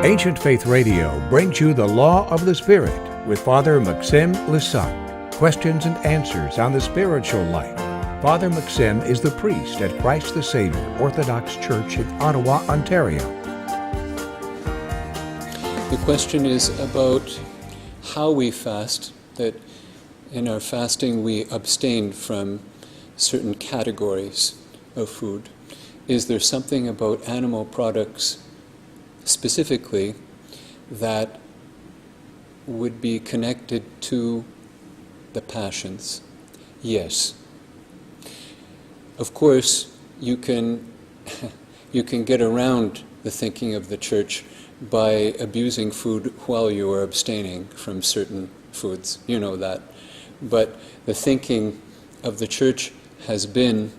Ancient Faith Radio brings you the Law of the Spirit with Father Maxime Lissac. Questions and answers on the spiritual life. Father Maxime is the priest at Christ the Savior Orthodox Church in Ottawa, Ontario. The question is about how we fast, that in our fasting we abstain from certain categories of food. Is there something about animal products specifically that would be connected to the passions? Yes. Of course, you can get around the thinking of the Church by abusing food while you are abstaining from certain foods. You know that. But the thinking of the Church has been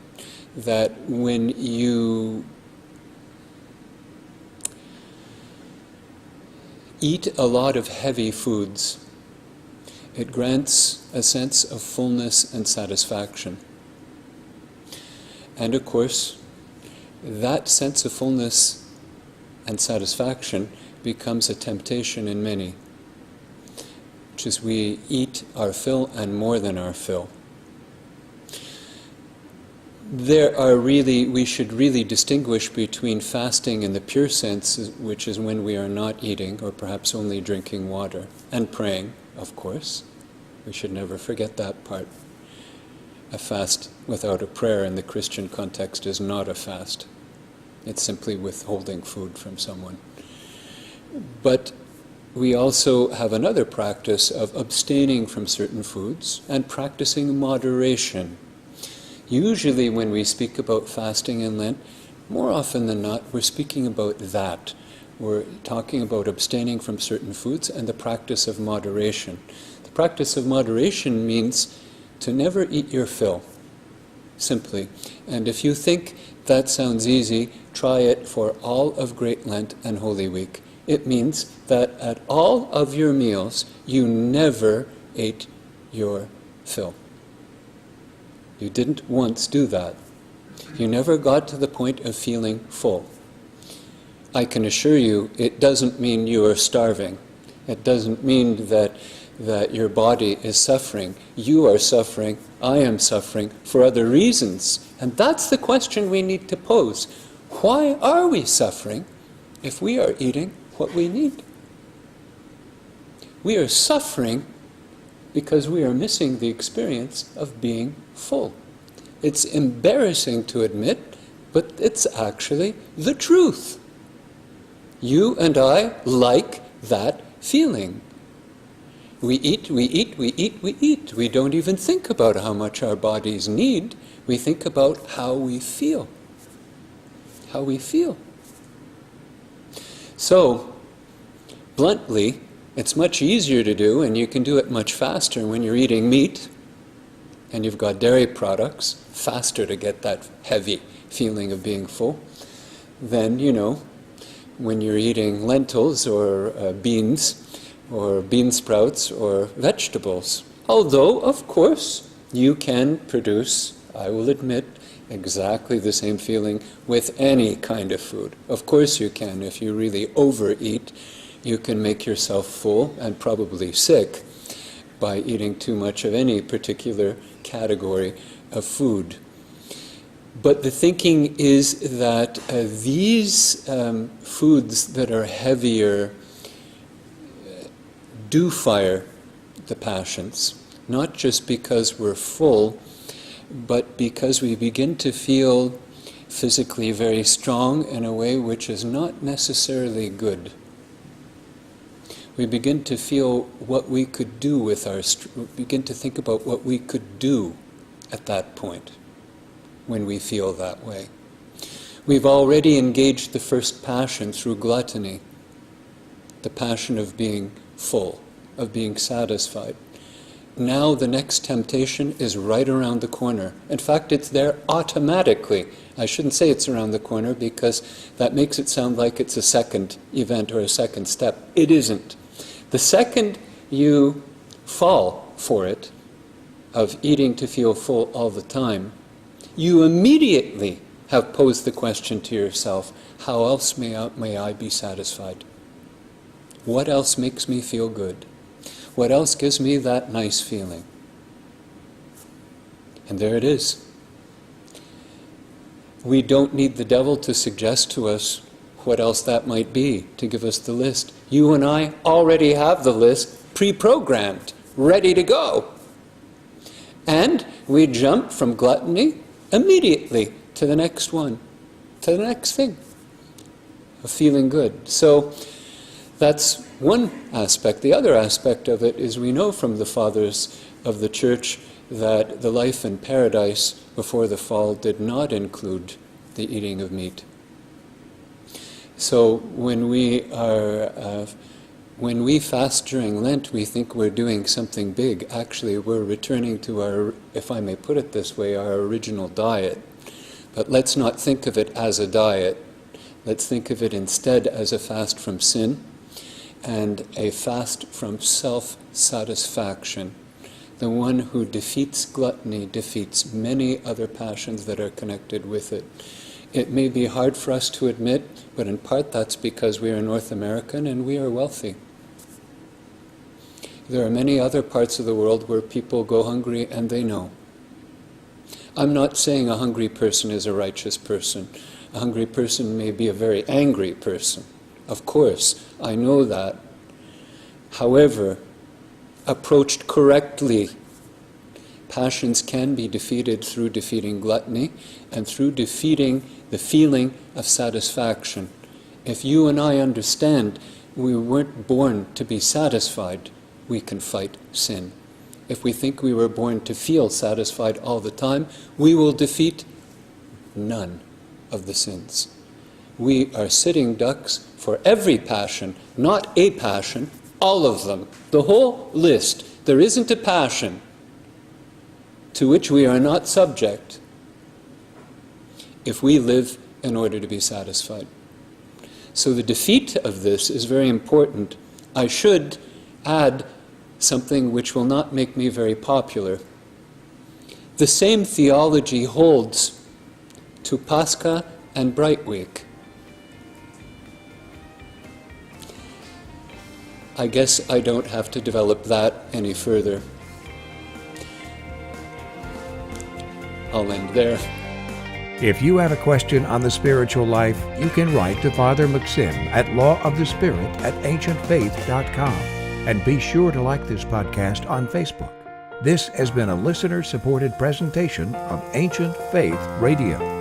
that when you eat a lot of heavy foods, it grants a sense of fullness and satisfaction. And of course, that sense of fullness and satisfaction becomes a temptation in many, which is we eat our fill and more than our fill. We should really distinguish between fasting in the pure sense, which is when we are not eating or perhaps only drinking water, and praying, of course. We should never forget that part. A fast without a prayer in the Christian context is not a fast. It's simply withholding food from someone. But we also have another practice of abstaining from certain foods and practicing moderation. Usually when we speak about fasting in Lent, more often than not, we're speaking about that. We're talking about abstaining from certain foods and the practice of moderation. The practice of moderation means to never eat your fill, simply. And if you think that sounds easy, try it for all of Great Lent and Holy Week. It means that at all of your meals, you never ate your fill. You didn't once do that. You never got to the point of feeling full. I can assure you, it doesn't mean you are starving. It doesn't mean that your body is suffering. You are suffering, I am suffering for other reasons. And that's the question we need to pose. Why are we suffering if we are eating what we need? We are suffering because we are missing the experience of being full. It's embarrassing to admit, but it's actually the truth. You and I like that feeling. We eat, we eat, we eat, we eat. We don't even think about how much our bodies need. We think about how we feel. How we feel. So, bluntly, it's much easier to do, and you can do it much faster when you're eating meat and you've got dairy products, faster to get that heavy feeling of being full than, when you're eating lentils or beans or bean sprouts or vegetables. Although, of course, you can produce, I will admit, exactly the same feeling with any kind of food. Of course you can. If you really overeat, you can make yourself full and probably sick by eating too much of any particular category of food. But the thinking is that these foods that are heavier do fire the passions, not just because we're full, but because we begin to feel physically very strong in a way which is not necessarily good. We begin to feel what we could do with begin to think about what we could do at that point when we feel that way. We've already engaged the first passion through gluttony, the passion of being full, of being satisfied. Now the next temptation is right around the corner. In fact, it's there automatically. I shouldn't say it's around the corner because that makes it sound like it's a second event or a second step. It isn't. The second you fall for it, of eating to feel full all the time, you immediately have posed the question to yourself, how else may I be satisfied? What else makes me feel good? What else gives me that nice feeling? And there it is. We don't need the devil to suggest to us what else that might be, to give us the list. You and I already have the list pre-programmed, ready to go. And we jump from gluttony immediately to the next one, to the next thing, of feeling good. So that's one aspect. The other aspect of it is we know from the fathers of the church that the life in paradise before the fall did not include the eating of meat. So when we fast during Lent, we think we're doing something big. Actually, we're returning to our, if I may put it this way, our original diet. But let's not think of it as a diet. Let's think of it instead as a fast from sin and a fast from self-satisfaction. The one who defeats gluttony defeats many other passions that are connected with it. It may be hard for us to admit, but in part that's because we are North American and we are wealthy. There are many other parts of the world where people go hungry and they know. I'm not saying a hungry person is a righteous person. A hungry person may be a very angry person. Of course, I know that. However, approached correctly, passions can be defeated through defeating gluttony and through defeating the feeling of satisfaction. If you and I understand we weren't born to be satisfied, we can fight sin. If we think we were born to feel satisfied all the time, we will defeat none of the sins. We are sitting ducks for every passion, not a passion, all of them, the whole list. There isn't a passion to which we are not subject if we live in order to be satisfied. So the defeat of this is very important. I should add something which will not make me very popular. The same theology holds to Pascha and Bright Week. I guess I don't have to develop that any further. I'll end there. If you have a question on the spiritual life, you can write to Father Maxim at lawofthespirit@ancientfaith.com. And be sure to like this podcast on Facebook. This has been a listener-supported presentation of Ancient Faith Radio.